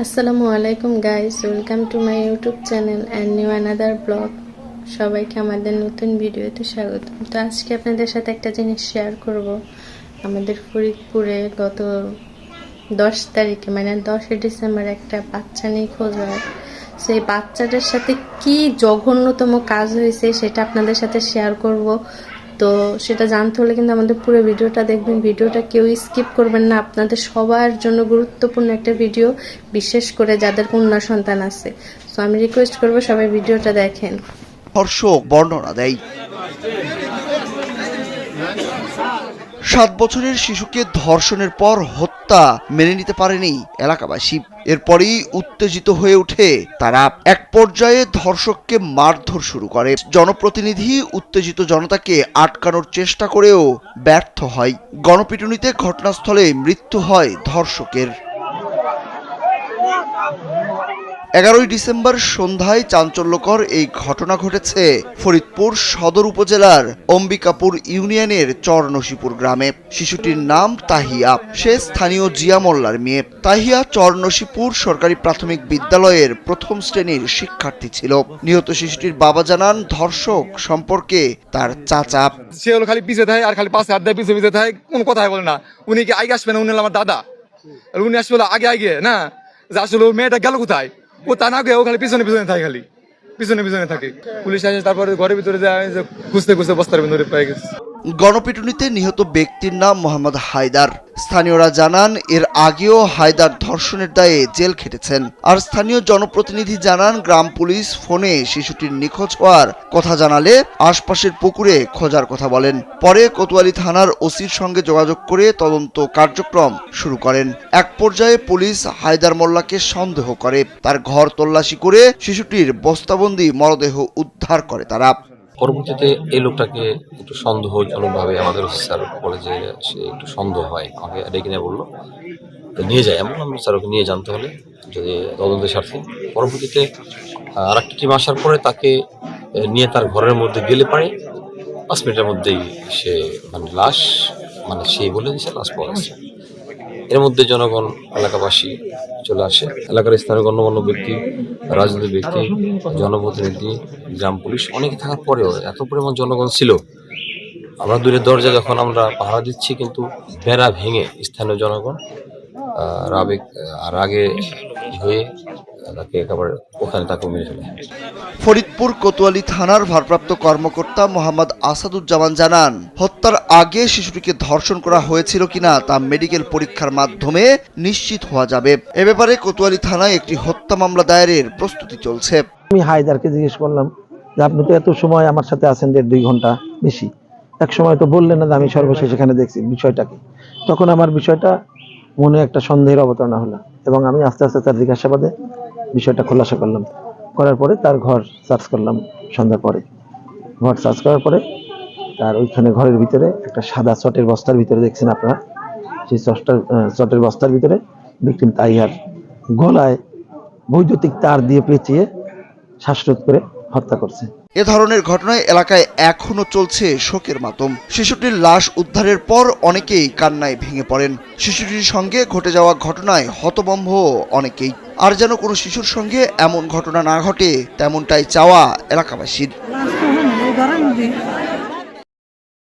আসসালামু আলাইকুম guys, welcome to my YouTube channel and new another blog. সবাইকে আমাদের নতুন ভিডিওতে স্বাগত। তো আজকে আপনাদের সাথে একটা জিনিস শেয়ার করব। আমাদের ফরিদপুরে গত 10 তারিখে মানে 10 ডিসেম্বর একটা বাচ্চা নিখোঁজ হয়। সেই বাচ্চাটার সাথে কি জঘন্যতম কাজ হয়েছে সেটা আপনাদের সাথে শেয়ার করব। তো সেটা জানতে হলে কিন্তু আমাদের পুরো ভিডিওটা দেখবেন, ভিডিওটা কেউ স্কিপ করবেন না। আপনাদের সবার জন্য গুরুত্বপূর্ণ একটা ভিডিও, বিশেষ করে যাদের কন্যা সন্তান আছে। সো আমি রিকোয়েস্ট করব সবাই ভিডিওটা দেখেন। ধর্ষক বর্ণনা দেয় 7 বছরের শিশুকে ধর্ষণের পর হত্যা মেনে নিতে পারেনি এলাকাবাসী। এরপরই উত্তেজিত হয়ে ওঠে তারা। এক পর্যায়ে ধর্ষককে মারধর শুরু করে। জনপ্রতিনিধি উত্তেজিত জনতাকে আটকানোর চেষ্টা করেও ব্যর্থ হয়। গণপিটুনিতে ঘটনাস্থলে মৃত্যু হয় ধর্ষকের। 11 ডিসেম্বর সন্ধ্যায় চাঞ্চল্যকর এই ঘটনা ঘটেছে ফরিদপুর সদর উপজেলার অম্বিকাপুর ইউনিয়নের চরনসিপুর গ্রামে। শিশুটির নাম তাহিয়া। সে স্থানীয় জিয়া মোল্লার মেয়ে। তাহিয়া চরনসিপুর সরকারি প্রাথমিক বিদ্যালয়ের প্রথম শ্রেণীর শিক্ষার্থী ছিল। নিহত শিশুটির বাবা জানান, ধর্ষক সম্পর্কে তার চাচা। সে হলো খালি পিছিয়ে থাকে আর খালি পাশে হাত দেয়, পিছিয়ে পিছিয়ে থাকে, কোনো কথাই বলে না। উনি কি আগে আসবে না, উনি হলো আমার দাদা। আর উনি আসবে আগে আগে না, যে আসলে মেয়েটা গেল কোথায়, ও তা না গিয়ে ও খালি পিছনে পিছনে থাকে, খালি পিছনে পিছনে থাকে। পুলিশ আসে, তারপরে ঘরের ভিতরে যায়, খুঁজতে খুঁজতে বস্তার ভিতরে পেয়ে গেছে। গণপিটুনিতে নিহত ব্যক্তির নাম মোহাম্মদ হায়দার। স্থানীয়রা জানান, এর আগেও হায়দার ধর্ষণের দায়ে জেল খেটেছেন। আর স্থানীয় জনপ্রতিনিধি জানান, গ্রাম পুলিশ ফোনে শিশুটির নিখোঁজ হওয়ার কথা জানালে আশপাশের পুকুরে খোঁজার কথা বলেন। পরে কোতোয়ালি থানার ওসির সঙ্গে যোগাযোগ করে তদন্ত কার্যক্রম শুরু করেন। এক পর্যায়ে পুলিশ হায়দার মোল্লাকে সন্দেহ করে। তার ঘর তল্লাশি করে শিশুটির বস্তাবন্দি মরদেহ উদ্ধার করে তারা। পরবর্তীতে এই লোকটাকে একটু সন্দেহজনকভাবে আমাদের স্যার বলে যে সে একটু সন্দেহ হয়, আমাকে ডেকে নিয়ে বললো নিয়ে যায়। এমন আমি স্যার ওকে নিয়ে জানতে হলে যদি তদন্তের স্বার্থে। পরবর্তীতে আর একটা টিম আসার পরে তাকে নিয়ে তার ঘরের মধ্যে গেলে পারে 5 মিনিটের মধ্যেই সে লাশ সেই বলে দিয়েছে লাশ পাওয়া গেছে। এর মধ্যে জনগণ, এলাকাবাসী চলে আসে। এলাকার স্থানীয় গণ্যমান্য ব্যক্তি, রাজনৈতিক ব্যক্তি, জনপ্রতিনিধি, গ্রাম পুলিশ অনেকে থাকার পরেও এত পরিমাণ জনগণ ছিল। আমরা দূরের দরজা যখন আমরা পাহারা দিচ্ছি, কিন্তু বেড়া ভেঙে স্থানীয় জনগণ রাগে হয়ে তাকে একেবারে ওখানে তাকে মেরে ফেলে। ফরিদপুর কোতোয়ালি থানার ভারপ্রাপ্ত কর্মকর্তা মোহাম্মদ আসাদুজ্জামান জানান, হত্যার আগে শিশুটিকে ধর্ষণ করা হয়েছিল কিনা তা মেডিকেল পরীক্ষার মাধ্যমে নিশ্চিত হওয়া যাবে। এ ব্যাপারে কোতোয়ালি থানায় একটি হত্যা মামলা দায়েরের প্রস্তুতি চলছে। আমি হায়দারকে জিজ্ঞেস করলাম যে আপনি তো এত সময় আমার সাথে আছেন, 1.5-2 ঘন্টা বেশি, এক সময় তো বললেন না যে আমি সর্বশেষ এখানে দেখছি বিষয়টাকে। তখন আমার বিষয়টা মনে একটা সন্দেহের অবতারণা হলো এবং আমি আস্তে আস্তে তার জিজ্ঞাসাবাদে বিষয়টা খোলাসা করলাম। করার পরে তার ঘর সার্চ করলাম। সন্ধ্যার পরে ঘর সার্চ করার পরে তার ওইখানে ঘরের ভিতরে একটা সাদা চটের বস্তার ভিতরে দেখছেন আপনারা, সেই চটের বস্তার ভিতরে ভিকটিম তাহিয়ার গলায় বৈদ্যুতিক তার দিয়ে পেঁচিয়ে শ্বাসরোধ করে হত্যা করছে। এ ধরনের ঘটনায় এলাকায় এখনো চলছে শোকের মাতম। শিশুটির লাশ উদ্ধারের পর অনেকেই কান্নায় ভেঙে পড়েন। শিশুটির সঙ্গে ঘটে যাওয়া ঘটনায় হতভম্ব অনেকেই। আর যেন কোনো শিশুর সঙ্গে এমন ঘটনা না ঘটে, তেমনটাই চাওয়া এলাকাবাসীর।